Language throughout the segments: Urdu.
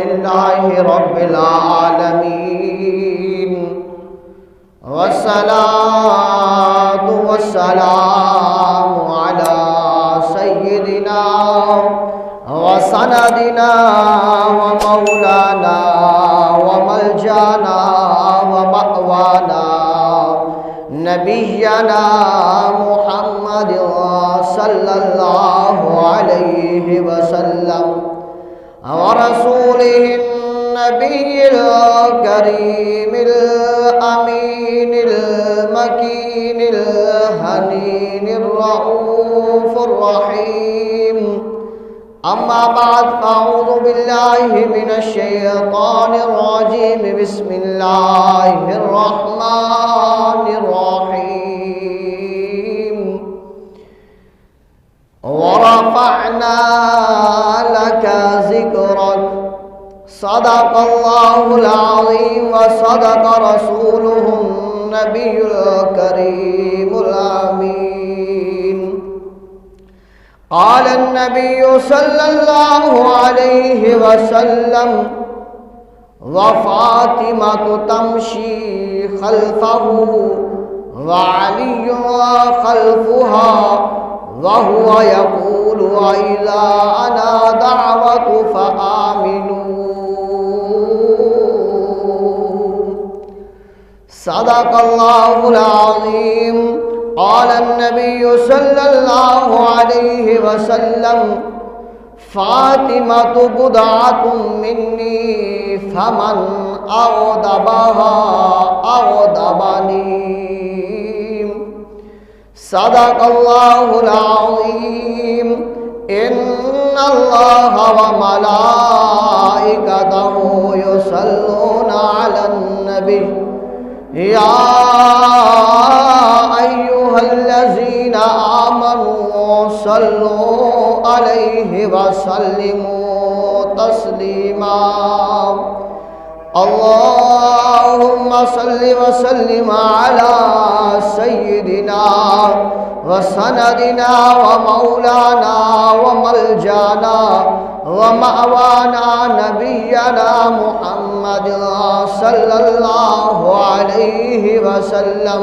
لله رب العالمين والصلاة والسلام على سيدنا وسندنا ومولانا وملجانا ومأوانا نبينا محمد صلى الله عليه وسلم ورسوله النبي الكريم الأمين المكين الحنين الرؤوف الرحيم أما بعد فأعوذ بالله من الشيطان الرجيم بسم الله الرحمن الرحيم ورفعنا لك ذكرك صدق الله العظيم وصدق رسوله النبي الكريم الأمين قال النبي صلى الله عليه وسلم وفاطمة تمشي خلفه وعلي خلفها وهو يقول وإذا أنا دعوت فآمنوا صدق الله العظيم قال النبي صلى الله عليه وسلم فاطمة بضعة مني فمن أغضبها أغضبني صدق الله العظيم إن الله وملائكته يصلون على النبي يا أيها الذين آمنوا صلوا عليه وسلموا تسليما اللهم صل وسلم على سيدنا وسندنا ومولانا وملجانا ومأوانا نبينا محمد صلى الله عليه وسلم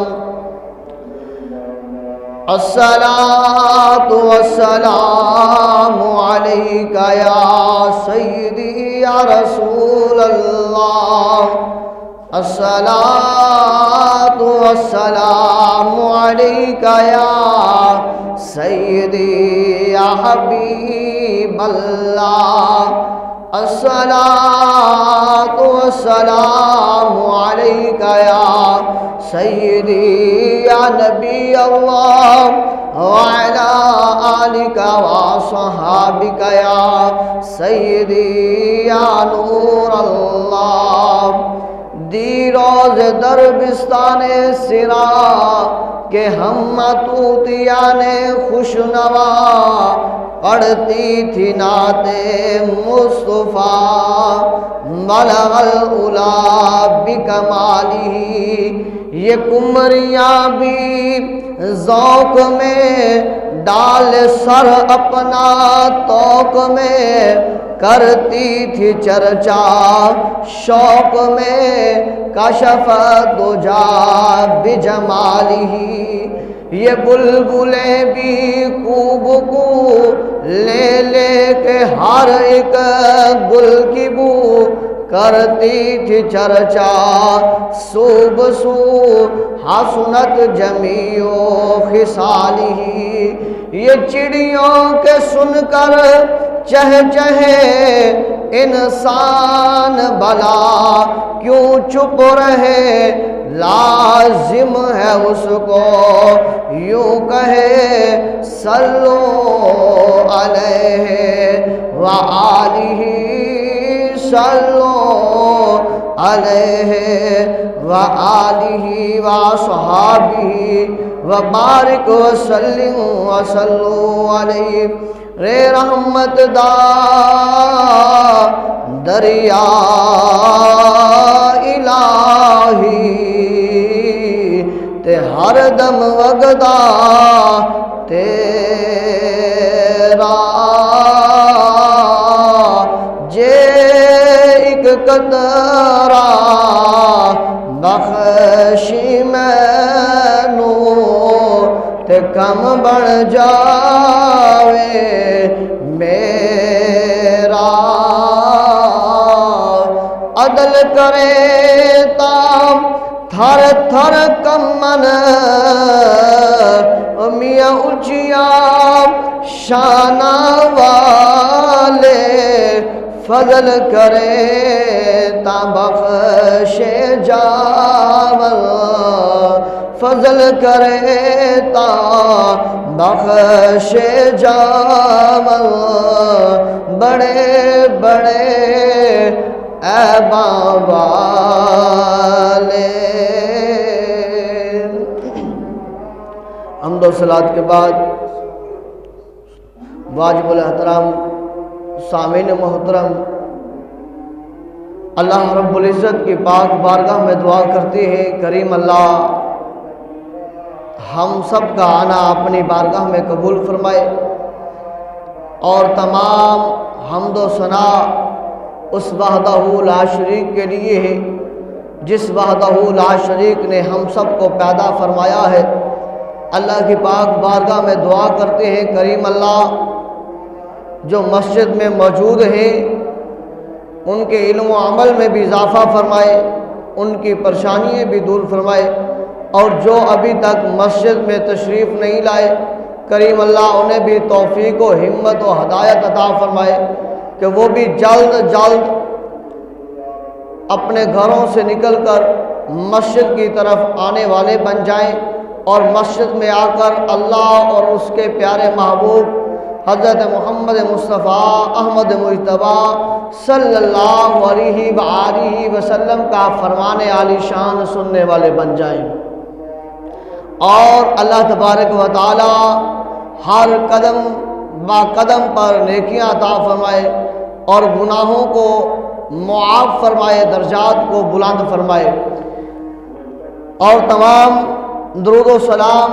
الصلاة والسلام عليك يا سيدي يا رسول الله الصلاة والسلام عليك يا سيدي يا حبيب الله الصلاة والسلام عليك يا سيدي يا نبي الله وعلى آلك وصحابك يا سيدی یا نور اللہ. دی روز دربستان سرا کہ ہم توتیان خوشنوا پڑھتی تھی نعت مصطفیٰ بلغ العلا بکمالہ. یہ کمریاں بھی ذوق میں ڈال سر اپنا توق میں کرتی تھی چرچا شوق میں کشف دجا بجمالہ. یہ بلبلیں بھی کوب کو لے لے کے ہر ایک گل کی بو کرتی تھی چرچا صوب سو حسنت جمیع خصالہ. یہ چڑیوں کے سن کر چہ چہے انسان بلا کیوں چپ رہے لازم ہے اس کو یوں کہے صلو علیہ وآلہ صلو علیہ وآلہ وصحابہ وبارک وسلم وصلو علیہ. رے رحمت دا دریا الہی تے ہر دم وگدا تیرا قطرہ بخشی مینو تے کم بن جاوے میرا عدل کرے تا تھر تھر کمن میاں اچیا شانہ والے فضل کرے تا بخشے جاول فضل کرے تا بخشے جاول بڑے بڑے عیباں والے۔ حمد و صلوات کے بعد واجب الاحترام سامعین محترم، اللہ رب العزت کی پاک بارگاہ میں دعا کرتے ہیں کریم اللہ ہم سب کا آنا اپنی بارگاہ میں قبول فرمائے، اور تمام حمد و ثنا اس وحدہ لا شریک کے لیے ہے جس وحدہ لا شریک نے ہم سب کو پیدا فرمایا ہے۔ اللہ کی پاک بارگاہ میں دعا کرتے ہیں کریم اللہ جو مسجد میں موجود ہیں ان کے علم و عمل میں بھی اضافہ فرمائے، ان کی پریشانیاں بھی دور فرمائے، اور جو ابھی تک مسجد میں تشریف نہیں لائے کریم اللہ انہیں بھی توفیق و ہمت و ہدایت عطا فرمائے کہ وہ بھی جلد جلد اپنے گھروں سے نکل کر مسجد کی طرف آنے والے بن جائیں، اور مسجد میں آ کر اللہ اور اس کے پیارے محبوب حضرت محمد مصطفیٰ احمد مجتبیٰ صلی اللہ علیہ وآلہ وسلم کا فرمان عالی شان سننے والے بن جائیں، اور اللہ تبارک و تعالی ہر قدم با قدم پر نیکیاں عطا فرمائے اور گناہوں کو معاف فرمائے، درجات کو بلند فرمائے۔ اور تمام درود و سلام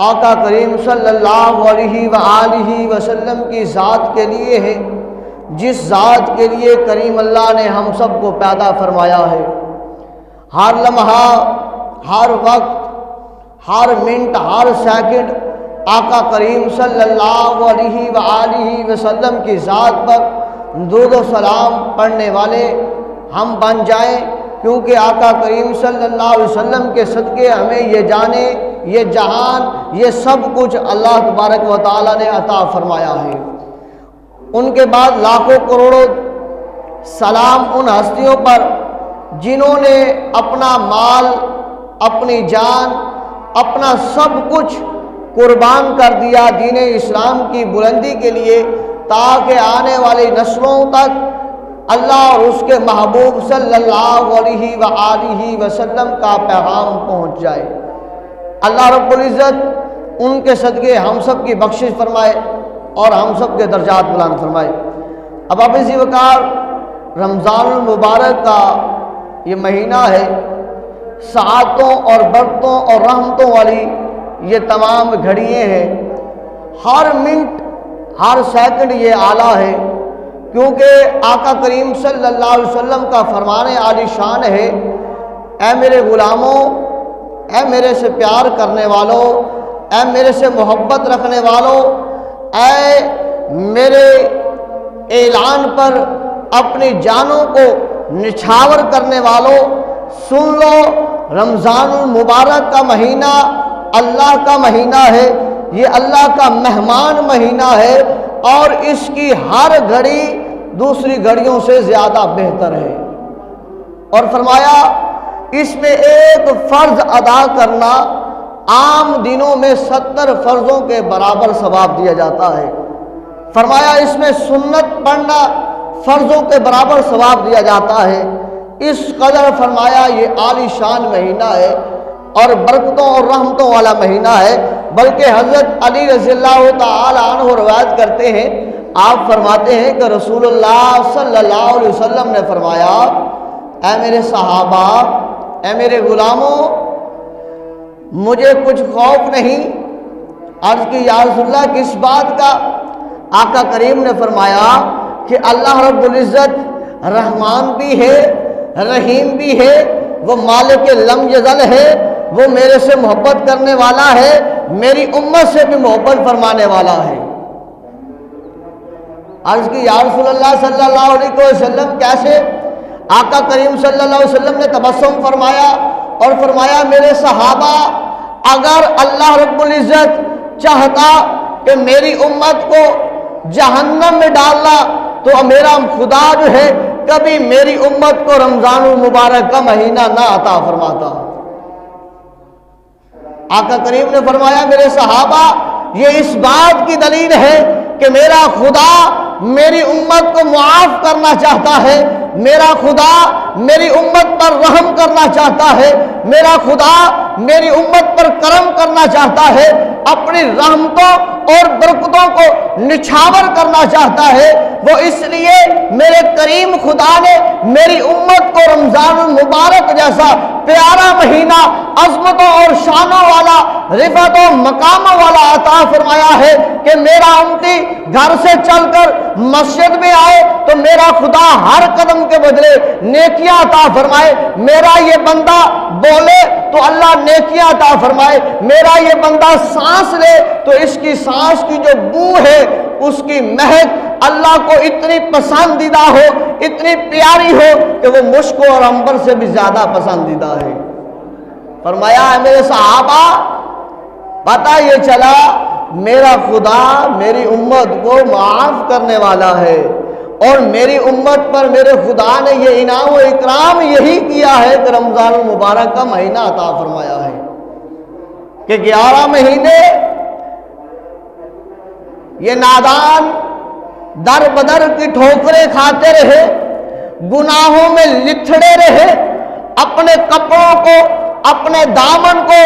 آقا کریم صلی اللہ علیہ وآلہ وسلم کی ذات کے لیے ہے جس ذات کے لیے کریم اللہ نے ہم سب کو پیدا فرمایا ہے۔ ہر لمحہ، ہر وقت، ہر منٹ، ہر سیکنڈ آقا کریم صلی اللہ علیہ وآلہ وسلم کی ذات پر درود و سلام پڑھنے والے ہم بن جائیں، کیونکہ آقا کریم صلی اللہ علیہ وسلم کے صدقے ہمیں یہ جانے، یہ جہان، یہ سب کچھ اللہ تبارک و تعالی نے عطا فرمایا ہے۔ ان کے بعد لاکھوں کروڑوں سلام ان ہستیوں پر جنہوں نے اپنا مال، اپنی جان، اپنا سب کچھ قربان کر دیا دین اسلام کی بلندی کے لیے، تاکہ آنے والی نسلوں تک اللہ اور اس کے محبوب صلی اللہ علیہ وآلہ وسلم کا پیغام پہنچ جائے۔ اللہ رب العزت ان کے صدقے ہم سب کی بخشش فرمائے اور ہم سب کے درجات بلند فرمائے۔ اب اسی وقار رمضان المبارک کا یہ مہینہ ہے، سعادتوں اور برکتوں اور رحمتوں والی یہ تمام گھڑیاں ہیں، ہر منٹ ہر سیکنڈ یہ اعلیٰ ہے، کیونکہ آقا کریم صلی اللہ علیہ وسلم کا فرمان عالی شان ہے، اے میرے غلاموں، اے میرے سے پیار کرنے والوں، اے میرے سے محبت رکھنے والوں، اے میرے اعلان پر اپنی جانوں کو نچھاور کرنے والوں، سن لو رمضان المبارک کا مہینہ اللہ کا مہینہ ہے، یہ اللہ کا مہمان مہینہ ہے، اور اس کی ہر گھڑی دوسری گھڑیوں سے زیادہ بہتر ہے۔ اور فرمایا اس میں ایک فرض ادا کرنا عام دنوں میں 70 فرضوں کے برابر ثواب دیا جاتا ہے۔ فرمایا اس میں سنت پڑھنا فرضوں کے برابر ثواب دیا جاتا ہے۔ اس قدر فرمایا یہ عالی شان مہینہ ہے اور برکتوں اور رحمتوں والا مہینہ ہے، بلکہ حضرت علی رضی اللہ تعالی عنہ روایت کرتے ہیں، آپ فرماتے ہیں کہ رسول اللہ صلی اللہ علیہ وسلم نے فرمایا، اے میرے صحابہ، اے میرے غلاموں، مجھے کچھ خوف نہیں۔ عرض کی یا رسول اللہ کس بات کا؟ آقا کریم نے فرمایا کہ اللہ رب العزت رحمان بھی ہے، رحیم بھی ہے، وہ مالک لم یزل ہے، وہ میرے سے محبت کرنے والا ہے، میری امت سے بھی محبت فرمانے والا ہے۔ عرض کی یا رسول اللہ صلی اللہ علیہ وسلم کیسے؟ آقا کریم صلی اللہ علیہ وسلم نے تبسم فرمایا اور فرمایا میرے صحابہ، اگر اللہ رب العزت چاہتا کہ میری امت کو جہنم میں ڈالنا تو میرا خدا جو ہے کبھی میری امت کو رمضان المبارک کا مہینہ نہ عطا فرماتا۔ آقا کریم نے فرمایا میرے صحابہ، یہ اس بات کی دلیل ہے کہ میرا خدا میری امت کو معاف کرنا چاہتا ہے، میرا خدا میری امت پر رحم کرنا چاہتا ہے، میرا خدا میری امت پر کرم کرنا چاہتا ہے، اپنی رحمتوں اور برکتوں کو نچھاور کرنا چاہتا ہے۔ وہ اس لیے میرے کریم خدا نے میری امت کو رمضان المبارک جیسا پیارا مہینہ عظمتوں اور شانوں والا، رفعت و مقاموں والا عطا فرمایا ہے کہ میرا امتی گھر سے چل کر مسجد میں آئے تو میرا خدا ہر قدم کے بدلے نیکیاں عطا فرمائے، میرا یہ بندہ بولے تو اللہ نیکیاں عطا فرمائے، میرا یہ بندہ سانس لے تو اس کی سانس کی جو بو ہے، اس کی مہک اللہ کو اتنی پسندیدہ ہو، اتنی پیاری ہو کہ وہ مشک اور عنبر سے بھی زیادہ پسندیدہ ہے۔ فرمایا ہے میرے صحابہ، پتہ یہ چلا میرا خدا میری امت کو معاف کرنے والا ہے، اور میری امت پر میرے خدا نے یہ انعام و اکرام یہی کیا ہے کہ رمضان المبارک کا مہینہ عطا فرمایا ہے کہ 11 مہینے یہ نادان در بدر کی ٹھوکریں کھاتے رہے، گناہوں میں لتھڑے رہے، اپنے کپڑوں کو، اپنے دامن کو،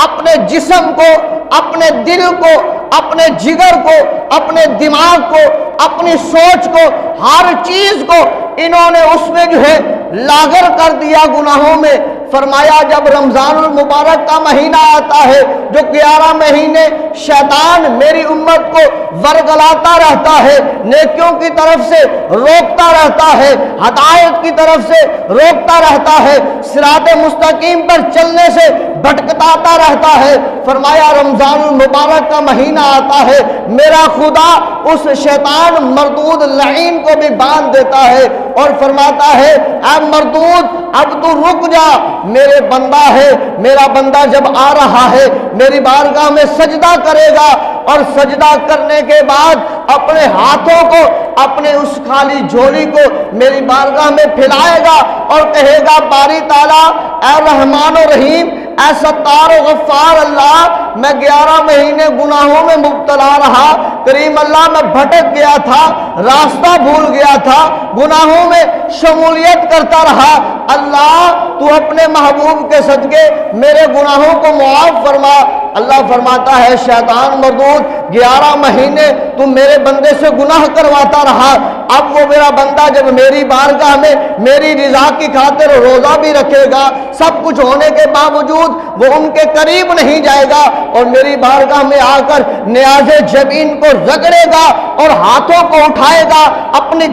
اپنے جسم کو، اپنے دل کو، اپنے جگر کو، اپنے دماغ کو، اپنی سوچ کو، ہر چیز کو انہوں نے اس میں جو ہے لاغر کر دیا گناہوں میں۔ فرمایا جب رمضان المبارک کا مہینہ آتا ہے جو 11 مہینے شیطان میری امت کو ورگلاتا رہتا ہے، نیکیوں کی طرف سے روکتا رہتا ہے، ہدایت کی طرف سے روکتا رہتا ہے، صراط مستقیم پر چلنے سے بھٹکاتا رہتا ہے، فرمایا رمضان المبارک کا مہینہ آتا ہے میرا خدا اس شیطان مردود لعین کو بھی باندھ دیتا ہے اور فرماتا ہے اے مردود اب تو رک جا، میرے بندہ ہے، میرا بندہ جب آ رہا ہے میری بارگاہ میں سجدہ کرے گا، اور سجدہ کرنے کے بعد اپنے ہاتھوں کو، اپنے اس خالی جھولی کو میری بارگاہ میں پھیلائے گا اور کہے گا باری تعالیٰ اے رحمان و رحیم، اے ستار و غفار اللہ، میں 11 مہینے گناہوں میں مبتلا رہا، کریم اللہ میں بھٹک گیا تھا، راستہ بھول گیا تھا، گناہوں میں شمولیت کرتا رہا، اللہ تو اپنے محبوب کے صدقے میرے گناہوں کو معاف فرما۔ اللہ فرماتا ہے شیطان مردود 11 مہینے تو میرے بندے سے گناہ کرواتا رہا، اب وہ میرا بندہ جب میری بارگاہ میں میری رضا کی خاطر روزہ بھی رکھے گا، سب کچھ ہونے کے باوجود وہ ان کے قریب نہیں جائے گا اور میری بارگاہ میں آ کر نیاز جبین کو رگڑے گا اور ہاتھوں کو اٹھائے گا، اپنی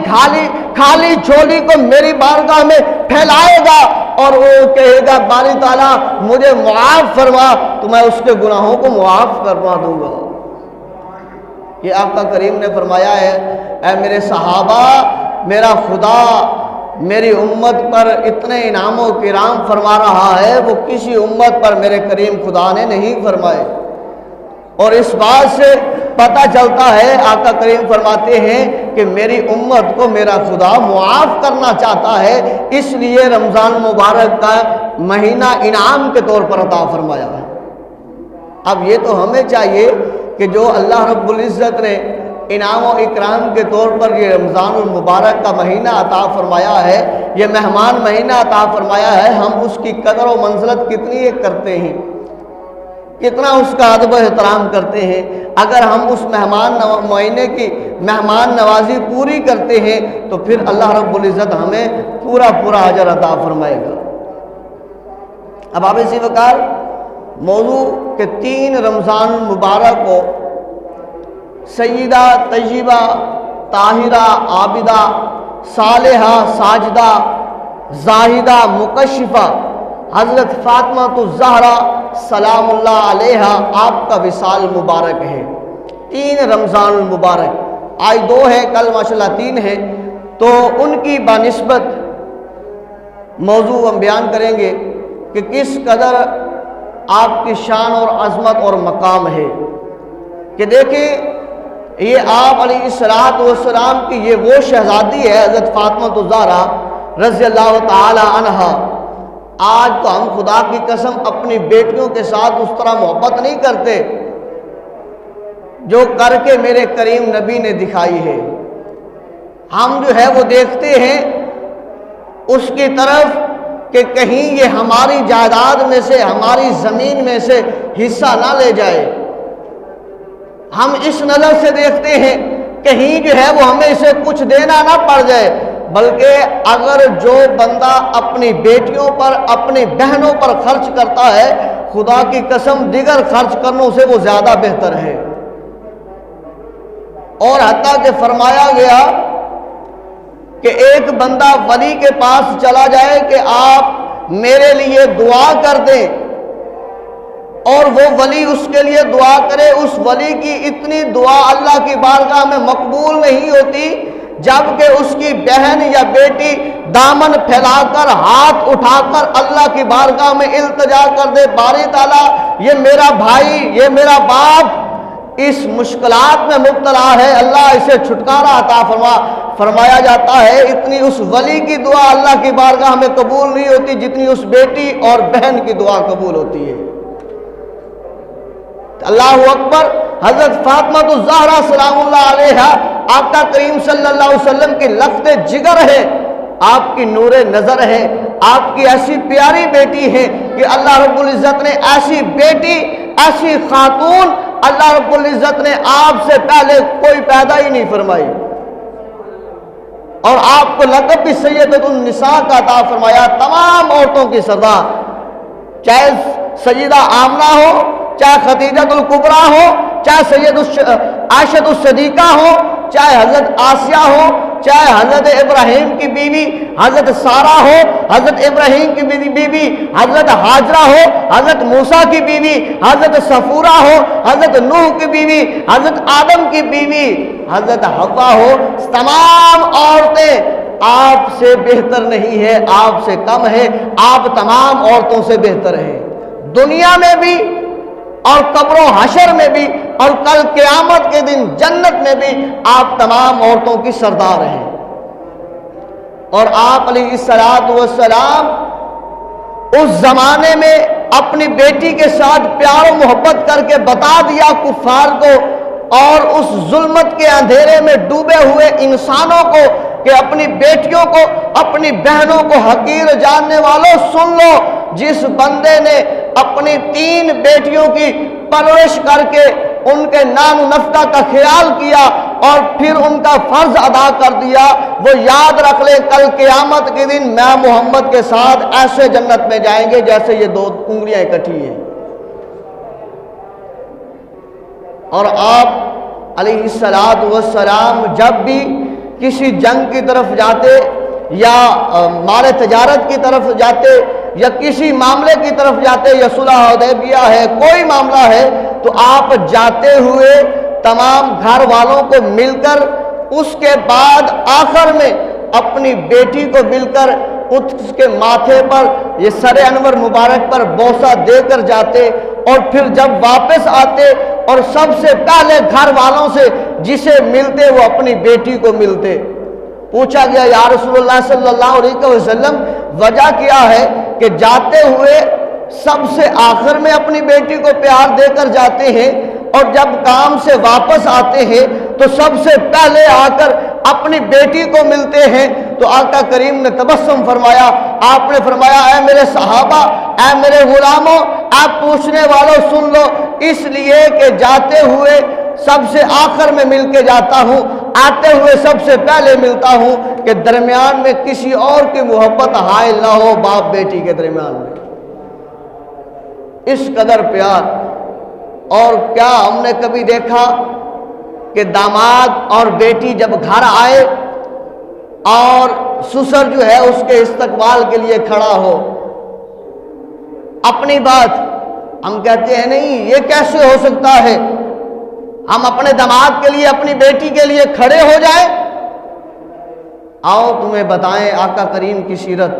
خالی جھولی کو میری بارگاہ میں پھیلائے گا اور وہ کہے گا باری تعالیٰ مجھے معاف فرما، تو میں اس کے گناہوں کو معاف کروا دوں گا۔ یہ آپ کا کریم نے فرمایا ہے اے میرے صحابہ، میرا خدا میری امت پر اتنے انعام و کرام فرما رہا ہے وہ کسی امت پر میرے کریم خدا نے نہیں فرمائے، اور اس بات سے پتہ چلتا ہے آقا کریم فرماتے ہیں کہ میری امت کو میرا خدا معاف کرنا چاہتا ہے، اس لیے رمضان مبارک کا مہینہ انعام کے طور پر عطا فرمایا ہے۔ اب یہ تو ہمیں چاہیے کہ جو اللہ رب العزت نے انعام و اکرام کے طور پر یہ رمضان المبارک کا مہینہ عطا فرمایا ہے، یہ مہمان مہینہ عطا فرمایا ہے، ہم اس کی قدر و منزلت کتنی کرتے ہیں، کتنا اس کا ادب و احترام کرتے ہیں۔ اگر ہم اس مہینے کی مہمان نوازی پوری کرتے ہیں تو پھر اللہ رب العزت ہمیں پورا اجر عطا فرمائے گا۔ اب آپ اسی وقار موضوع کے 3 رمضان مبارک کو سیدہ طیبہ طاہرہ عابدہ صالحہ، ساجدہ، زاہدہ، مکشفہ حضرت فاطمہ الزہرا سلام اللہ علیہا آپ کا وصال مبارک ہے۔ 3 رمضان المبارک، آج 2 ہے، کل ماشاءاللہ 3 ہے، تو ان کی بنسبت موضوع ہم بیان کریں گے کہ کس قدر آپ کی شان اور عظمت اور مقام ہے کہ دیکھیں یہ آپ علیہ السلام کی یہ وہ شہزادی ہے حضرت فاطمہ الزہرا رضی اللہ تعالی عنہا۔ آج تو ہم خدا کی قسم اپنی بیٹیوں کے ساتھ اس طرح محبت نہیں کرتے جو کر کے میرے کریم نبی نے دکھائی ہے۔ ہم جو ہے وہ دیکھتے ہیں اس کی طرف کہ کہیں یہ ہماری جائیداد میں سے، ہماری زمین میں سے حصہ نہ لے جائے۔ ہم اس نظر سے دیکھتے ہیں کہیں جو ہے وہ ہمیں اسے کچھ دینا نہ پڑ جائے، بلکہ اگر جو بندہ اپنی بیٹیوں پر، اپنی بہنوں پر خرچ کرتا ہے، خدا کی قسم دیگر خرچ کرنوں سے وہ زیادہ بہتر ہے۔ اور حتیٰ کہ فرمایا گیا کہ ایک بندہ ولی کے پاس چلا جائے کہ آپ میرے لیے دعا کر دیں، اور وہ ولی اس کے لیے دعا کرے، اس ولی کی اتنی دعا اللہ کی بارگاہ میں مقبول نہیں ہوتی جبکہ اس کی بہن یا بیٹی دامن پھیلا کر، ہاتھ اٹھا کر اللہ کی بارگاہ میں التجا کر دے، باری تعالیٰ یہ میرا بھائی، یہ میرا باپ اس مشکلات میں مبتلا ہے، اللہ اسے چھٹکارا عطا فرما۔ فرمایا جاتا ہے اتنی اس ولی کی دعا اللہ کی بارگاہ میں قبول نہیں ہوتی جتنی اس بیٹی اور بہن کی دعا قبول ہوتی ہے۔ اللہ اکبر۔ حضرت فاطمہ الزہرا سلام اللہ علیہا آقا کریم صلی اللہ علیہ وسلم کی لخت جگر ہے، آپ کی نور نظر ہے، آپ کی ایسی پیاری بیٹی ہے کہ اللہ رب العزت نے ایسی بیٹی، ایسی خاتون اللہ رب العزت نے آپ سے پہلے کوئی پیدا ہی نہیں فرمائی، اور آپ کو لقب بھی سیدۃ النساء کا عطا فرمایا، تمام عورتوں کی سردار، چاہے سیدہ آمنہ ہو، چاہے خدیجہ الکبریٰ ہو، چاہے عائشہ الصدیقہ ہو، چاہے حضرت آسیہ ہو، چاہے حضرت ابراہیم کی بیوی حضرت سارہ ہو، حضرت ابراہیم کی بیوی حضرت ہاجرہ ہو، حضرت موسیٰ کی بیوی حضرت صفورہ ہو، حضرت نوح کی بیوی حضرت آدم کی بیوی حضرت حوا ہو، تمام عورتیں آپ سے بہتر نہیں ہے، آپ سے کم ہے، آپ تمام عورتوں سے بہتر ہیں، دنیا میں بھی اور قبر و حشر میں بھی، اور کل قیامت کے دن جنت میں بھی آپ تمام عورتوں کی سردار ہیں۔ اور آپ علیہ السلام اس زمانے میں اپنی بیٹی کے ساتھ پیار و محبت کر کے بتا دیا کفار کو اور اس ظلمت کے اندھیرے میں ڈوبے ہوئے انسانوں کو کہ اپنی بیٹیوں کو، اپنی بہنوں کو حقیر جاننے والوں سن لو، جس بندے نے اپنی 3 بیٹیوں کی پرورش کر کے ان کے نان و نفقہ کا خیال کیا اور پھر ان کا فرض ادا کر دیا، وہ یاد رکھ لے کل قیامت کے دن میں محمد کے ساتھ ایسے جنت میں جائیں گے جیسے یہ 2 انگلیاں اکٹھی ہیں۔ اور آپ علیہ السلام جب بھی کسی جنگ کی طرف جاتے یا مال تجارت کی طرف جاتے یا کسی معاملے کی طرف جاتے، یا صلح حدیبیہ ہے، کوئی معاملہ ہے، تو آپ جاتے ہوئے تمام گھر والوں کو مل کر، اس کے بعد آخر میں اپنی بیٹی کو مل کر اس کے ماتھے پر، یہ سر انور مبارک پر بوسہ دے کر جاتے، اور پھر جب واپس آتے اور سب سے پہلے گھر والوں سے جسے ملتے وہ اپنی بیٹی کو ملتے۔ پوچھا گیا یا رسول اللہ صلی اللہ علیہ وسلم وجہ کیا ہے کہ جاتے ہوئے سب سے آخر میں اپنی بیٹی کو پیار دے کر جاتے ہیں، اور جب کام سے واپس آتے ہیں تو سب سے پہلے آ کر اپنی بیٹی کو ملتے ہیں؟ تو آقا کریم نے تبسم فرمایا، آپ نے فرمایا اے میرے صحابہ، اے میرے غلاموں، آپ پوچھنے والوں سن لو، اس لیے کہ جاتے ہوئے سب سے آخر میں مل کے جاتا ہوں، آتے ہوئے سب سے پہلے ملتا ہوں، کہ درمیان میں کسی اور کی محبت حائل نہ ہو باپ بیٹی کے درمیان میں۔ اس قدر پیار۔ اور کیا ہم نے کبھی دیکھا کہ داماد اور بیٹی جب گھر آئے اور سسر جو ہے اس کے استقبال کے لیے کھڑا ہو. اپنی بات ہم کہتے ہیں نہیں یہ کیسے ہو سکتا ہے، ہم اپنے داماد کے لیے اپنی بیٹی کے لیے کھڑے ہو جائیں. آؤ تمہیں بتائیں آقا کریم کی سیرت،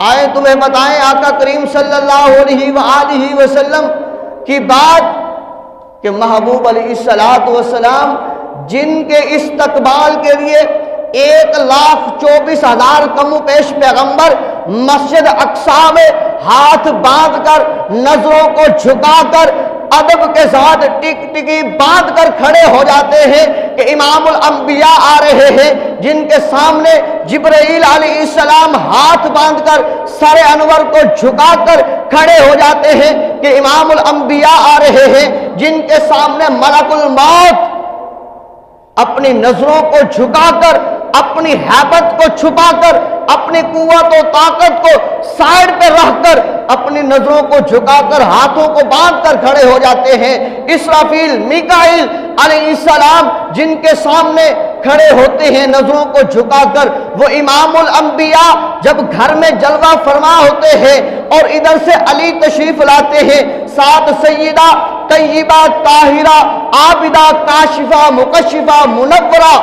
آئے تمہیں بتائیں آقا کریم صلی اللہ علیہ وآلہ وسلم کی بات کہ محبوب علیہ السلام جن کے استقبال کے لیے 1,24,000 کم و بیش پیغمبر مسجد اقصی میں ہاتھ باندھ کر نظروں کو جھکا کر ادب کے ساتھ ٹک ٹکی باندھ کر کھڑے ہو جاتے ہیں کہ امام الانبیاء آ رہے ہیں، جن کے سامنے جبرائیل علیہ السلام ہاتھ باندھ کر سر انور کو جھکا کر کھڑے ہو جاتے ہیں کہ امام الانبیاء آ رہے ہیں، جن کے سامنے ملک الموت اپنی نظروں کو جھکا کر اپنی ہیبت کو چھپا کر اپنی قوت و طاقت کو سائڈ پہ رکھ کر اپنی نظروں کو جھکا کر ہاتھوں کو باندھ کر کھڑے ہو جاتے ہیں. اسرافیل میکائیل علیہ السلام جن کے سامنے کھڑے ہوتے ہیں نظروں کو جھکا کر، وہ امام الانبیاء جب گھر میں جلوہ فرما ہوتے ہیں اور ادھر سے علی تشریف لاتے ہیں، ساتھ سیدہ طیبہ طاہرہ عابدہ کاشفہ مکشفہ منورہ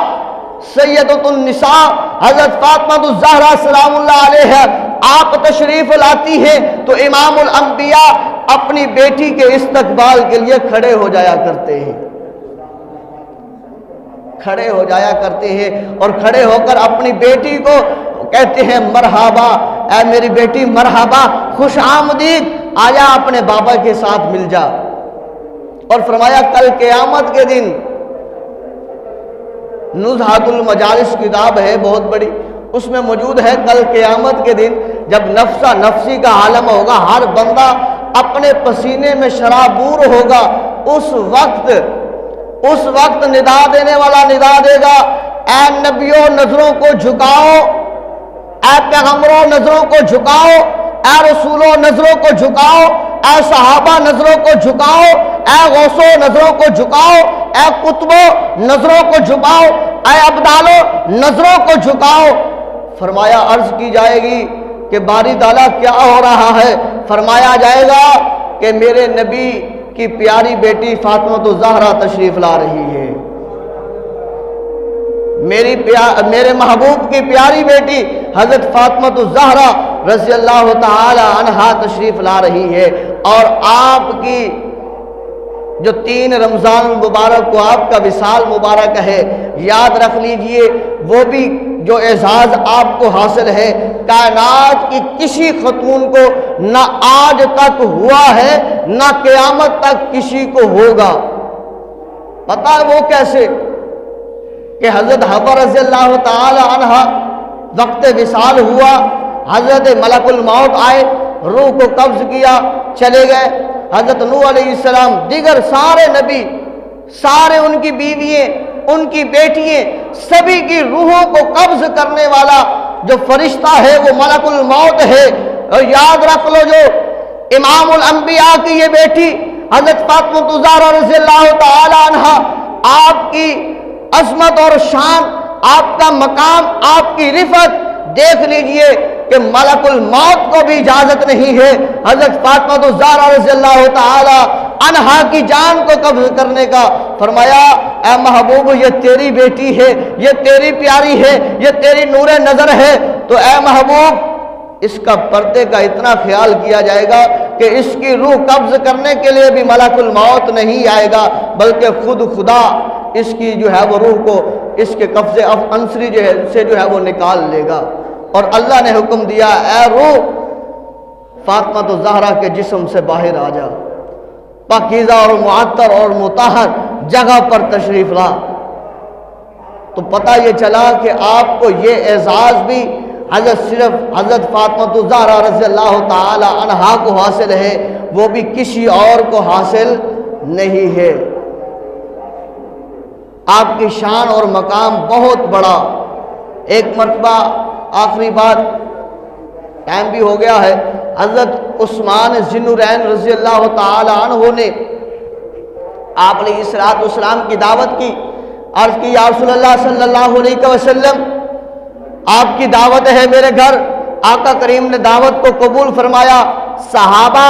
سیدۃ النساء حضرت فاطمہ الزہرا سلام اللہ علیہ آپ تشریف لاتی ہیں تو امام الانبیاء اپنی بیٹی کے استقبال کے لیے کھڑے ہو جایا کرتے ہیں، کھڑے ہو جایا کرتے ہیں اور کھڑے ہو کر اپنی بیٹی کو کہتے ہیں مرحبا اے میری بیٹی، مرحبا، خوش آمدید، آیا اپنے بابا کے ساتھ مل جا. اور فرمایا کل قیامت کے دن نزہۃ المجالس کتاب ہے بہت بڑی، اس میں موجود ہے کل قیامت کے دن جب نفسہ نفسی کا عالم ہوگا، ہر بندہ اپنے پسینے میں شرابور ہوگا، اس وقت ندا دینے والا ندا دے گا اے نبیوں نظروں کو جھکاؤ، اے پیغمبروں نظروں کو جھکاؤ، اے رسولوں نظروں کو جھکاؤ، اے صحابہ نظروں کو جھکاؤ، اے غوثوں نظروں کو جھکاؤ، اے قطبوں نظروں کو جھکاؤ، اے ابدالوں نظروں کو جھکاؤ. فرمایا عرض کی جائے گی کہ باری تعالیٰ کیا ہو رہا ہے؟ فرمایا جائے گا کہ میرے نبی کی پیاری بیٹی فاطمہ الزہرا تشریف لا رہی ہے، میرے محبوب کی پیاری بیٹی حضرت فاطمہ الزہرا رضی اللہ تعالی عنہا تشریف لا رہی ہے. اور آپ کی جو 3 رمضان المبارک کو آپ کا وصال مبارک ہے، یاد رکھ لیجئے وہ بھی جو اعزاز آپ کو حاصل ہے کائنات کی کسی خاتون کو نہ آج تک ہوا ہے نہ قیامت تک کسی کو ہوگا. پتہ ہے وہ کیسے؟ کہ حضرت حفصہ رضی اللہ تعالی عنہ وقت وصال ہوا، حضرت ملک الموت آئے، روح کو قبض کیا، چلے گئے. حضرت نوح علیہ السلام دیگر سارے نبی، سارے ان کی بیوییں، ان کی بیٹیاں، سبھی کی روحوں کو قبض کرنے والا جو فرشتہ ہے وہ ملک الموت ہے. اور یاد رکھ لو جو امام الانبیاء کی یہ بیٹی حضرت فاطمہ الزہرا رضی اللہ تعالی عنہا، آپ کی عظمت اور شان، آپ کا مقام، آپ کی رفعت دیکھ لیجئے کہ ملک الموت کو بھی اجازت نہیں ہے حضرت فاطمہ الزہرا رضی اللہ تعالی عنہا کی جان کو قبض کرنے کا. فرمایا اے محبوب یہ تیری بیٹی ہے، یہ تیری پیاری ہے، یہ تیری نور نظر ہے، تو اے محبوب اس کا پردے کا اتنا خیال کیا جائے گا کہ اس کی روح قبض کرنے کے لیے بھی ملک الموت نہیں آئے گا، بلکہ خود خدا اس کی جو ہے وہ روح کو اس کے قبضے عنصری سے جو ہے وہ نکال لے گا. اور اللہ نے حکم دیا اے روح فاطمہ الزہرا کے جسم سے باہر آ جا، پاکیزہ اور معطر اور مطہر جگہ پر تشریف لا. تو پتہ یہ چلا کہ آپ کو یہ اعزاز بھی صرف حضرت فاطمہ الزہرا رضی اللہ تعالی عنہا کو حاصل ہے، وہ بھی کسی اور کو حاصل نہیں ہے. آپ کی شان اور مقام بہت بڑا. ایک مرتبہ آخری بات، ٹائم بھی ہو گیا ہے، حضرت عثمان ذی النورین رضی اللہ تعالی عنہ نے آپ علیہ الصلوۃ والسلام کی دعوت کی، عرض کی یا رسول اللہ صلی اللہ علیہ وسلم آپ کی دعوت ہے میرے گھر۔ آقا کریم نے دعوت کو قبول فرمایا، صحابہ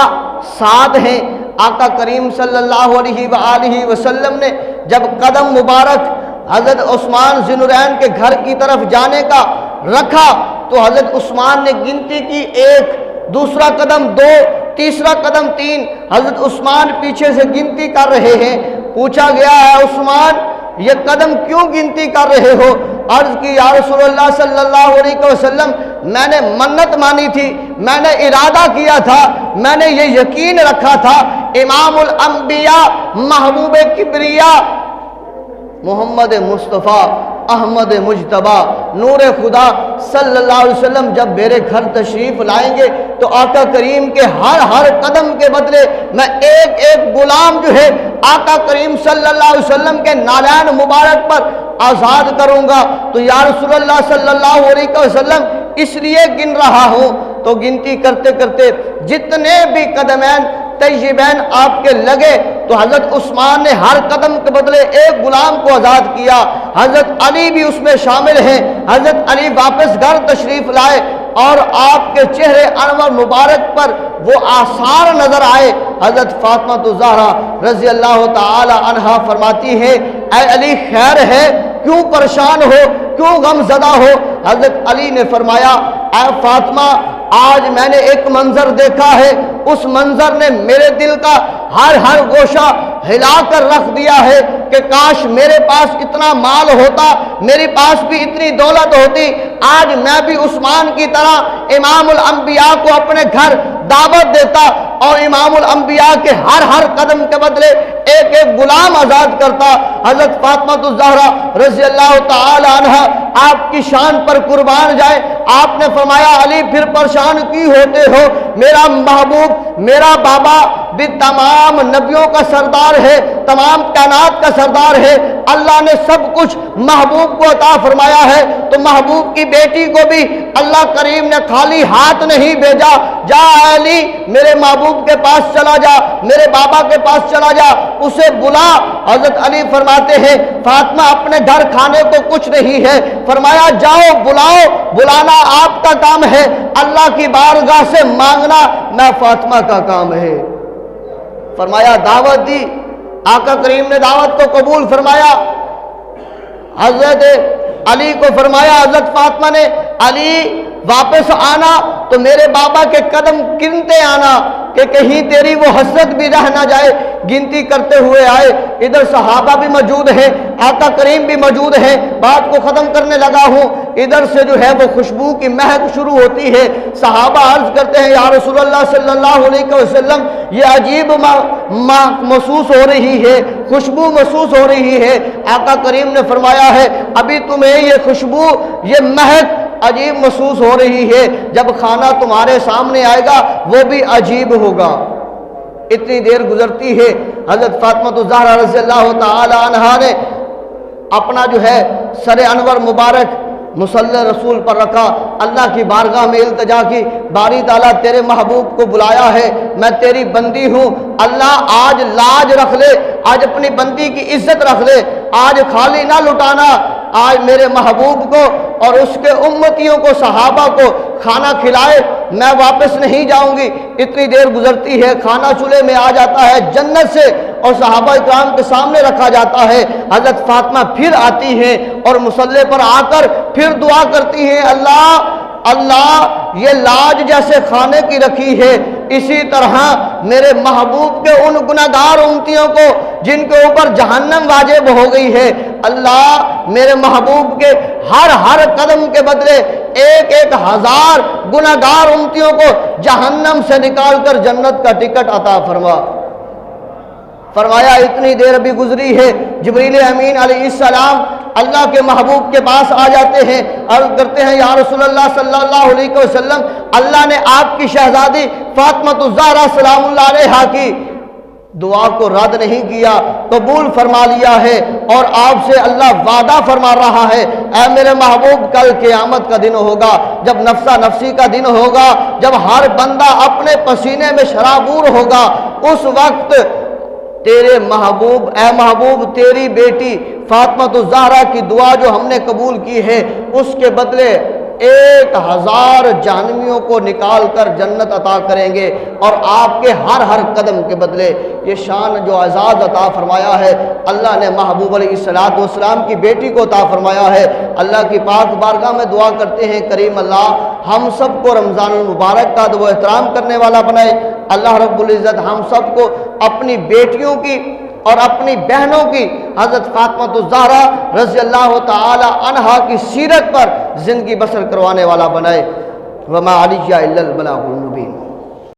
ساتھ ہیں۔ آقا کریم صلی اللہ علیہ وآلہ وسلم نے جب قدم مبارک حضرت عثمان ذی النورین کے گھر کی طرف جانے کا رکھا تو حضرت عثمان نے گنتی کی، 1، دوسرا قدم 2، تیسرا قدم 3۔ حضرت عثمان پیچھے سے گنتی کر رہے ہیں۔ پوچھا گیا ہے عثمان یہ قدم کیوں گنتی کر رہے ہو؟ عرض کی یا رسول اللہ صلی اللہ علیہ وسلم میں نے منت مانی تھی، میں نے ارادہ کیا تھا، میں نے یہ یقین رکھا تھا امام الانبیاء محبوب کبریا محمد مصطفیٰ احمد مجتبیٰ نور خدا صلی اللہ علیہ وسلم جب میرے گھر تشریف لائیں گے تو آقا کریم کے ہر قدم کے بدلے میں ایک ایک غلام جو ہے آقا کریم صلی اللہ علیہ وسلم کے نالین مبارک پر آزاد کروں گا۔ تو یا رسول اللہ صلی اللہ علیہ وسلم اس لیے گن رہا ہوں۔ تو گنتی کرتے کرتے جتنے بھی قدمین طیبین آپ کے لگے تو حضرت عثمان نے ہر قدم کے بدلے ایک غلام کو آزاد کیا۔ حضرت علی بھی اس میں شامل ہیں۔ حضرت علی واپس گھر تشریف لائے اور آپ کے چہرے انور مبارک پر وہ آثار نظر آئے۔ حضرت فاطمہ الزہرا رضی اللہ تعالی عنہا فرماتی ہے اے علی خیر ہے، کیوں پریشان ہو، کیوں غم زدہ ہو؟ حضرت علی نے فرمایا اے فاطمہ آج میں نے ایک منظر دیکھا ہے، اس منظر نے میرے دل کا ہر گوشہ ہلا کر رکھ دیا ہے کہ کاش میرے پاس اتنا مال ہوتا، میرے پاس بھی اتنی دولت ہوتی، آج میں بھی عثمان کی طرح امام الانبیاء کو اپنے گھر دعوت دیتا اور امام الانبیاء کے ہر قدم کے بدلے ایک ایک غلام آزاد کرتا۔ حضرت فاطمہ الزہرا رضی اللہ تعالی عنہ آپ کی شان پر قربان جائے، آپ نے فرمایا علی پھر پریشان کی ہوتے ہو؟ میرا محبوب، میرا بابا بھی تمام نبیوں کا سردار ہے، تمام کائنات کا سردار ہے، اللہ نے سب کچھ محبوب کو عطا فرمایا ہے، تو محبوب کی بیٹی کو بھی اللہ کریم نے خالی ہاتھ نہیں بھیجا۔ جا علی میرے محبوب کے پاس چلا جا، میرے بابا کے پاس چلا جا، اسے بلا۔ حضرت علی فرماتے ہیں فاطمہ اپنے گھر کھانے کو کچھ نہیں ہے، فرمایا جاؤ بلاؤ، بلانا آپ کا کام ہے، اللہ کی بارگاہ سے مانگنا میں فاطمہ کا کام ہے۔ فرمایا دعوت دی، آقا کریم نے دعوت کو قبول فرمایا۔ حضرت علی کو فرمایا حضرت فاطمہ نے علی واپس آنا تو میرے بابا کے قدم گنتے آنا کہ کہیں تیری وہ حسرت بھی رہ نہ جائے۔ گنتی کرتے ہوئے آئے، ادھر صحابہ بھی موجود ہیں، آقا کریم بھی موجود ہیں، بات کو ختم کرنے لگا ہوں، ادھر سے جو ہے وہ خوشبو کی مہک شروع ہوتی ہے۔ صحابہ عرض کرتے ہیں یا رسول اللہ صلی اللہ علیہ وسلم یہ عجیب محسوس ہو رہی ہے، خوشبو محسوس ہو رہی ہے۔ آقا کریم نے فرمایا ہے ابھی تمہیں یہ خوشبو، یہ مہک عجیب محسوس ہو رہی ہے، جب کھانا تمہارے سامنے آئے گا وہ بھی عجیب ہوگا۔ اتنی دیر گزرتی ہے، حضرت فاطمہ الزہرا رضی اللہ تعالی عنہا نے اپنا جو ہے سر انور مبارک مصلی رسول پر رکھا، اللہ کی بارگاہ میں التجا کی، باری تعالیٰ تیرے محبوب کو بلایا ہے، میں تیری بندی ہوں، اللہ آج لاج رکھ لے، آج اپنی بندی کی عزت رکھ لے، آج خالی نہ لٹانا، آج میرے محبوب کو اور اس کے امتیوں کو، صحابہ کو کھانا کھلائے، میں واپس نہیں جاؤں گی۔ اتنی دیر گزرتی ہے، کھانا چولہے میں آ جاتا ہے جنت سے اور صحابہ اکرام کے سامنے رکھا جاتا ہے۔ حضرت فاطمہ پھر آتی ہیں اور مصلی پر آ کر پھر دعا کرتی ہیں اللہ یہ لاج جیسے کھانے کی رکھی ہے، اسی طرح میرے محبوب کے ان گناہگار امتیوں کو جن کے اوپر جہنم واجب ہو گئی ہے، اللہ میرے محبوب کے ہر قدم کے بدلے ایک ایک ہزار گناہگار امتیوں کو جہنم سے نکال کر جنت کا ٹکٹ عطا فرما۔ فرمایا اتنی دیر ابھی گزری ہے، جبریل امین علیہ السلام اللہ کے محبوب کے پاس آ جاتے ہیں، عرض کرتے ہیں یا رسول اللہ صلی اللہ علیہ وسلم اللہ نے آپ کی شہزادی فاطمہ الزہرا سلام اللہ علیہا کی دعا کو رد نہیں کیا، قبول فرما لیا ہے، اور آپ سے اللہ وعدہ فرما رہا ہے اے میرے محبوب کل قیامت کا دن ہوگا، جب نفسا نفسی کا دن ہوگا، جب ہر بندہ اپنے پسینے میں شرابور ہوگا، اس وقت تیرے محبوب، اے محبوب تیری بیٹی فاطمہ الزہرا کی دعا جو ہم نے قبول کی ہے اس کے بدلے 1000 جہنمیوں کو نکال کر جنت عطا کریں گے، اور آپ کے ہر قدم کے بدلے یہ شان جو اعزاز عطا فرمایا ہے اللہ نے محبوب علیہ السلام کی بیٹی کو عطا فرمایا ہے۔ اللہ کی پاک بارگاہ میں دعا کرتے ہیں کریم اللہ ہم سب کو رمضان المبارک کا ادب و احترام کرنے والا بنائے۔ اللہ رب العزت ہم سب کو اپنی بیٹیوں کی اور اپنی بہنوں کی حضرت فاطمہ الزہرا رضی اللہ تعالی عنہا کی سیرت پر زندگی بسر کروانے والا بنائے۔ وما علیہ الا البلاغ المبین۔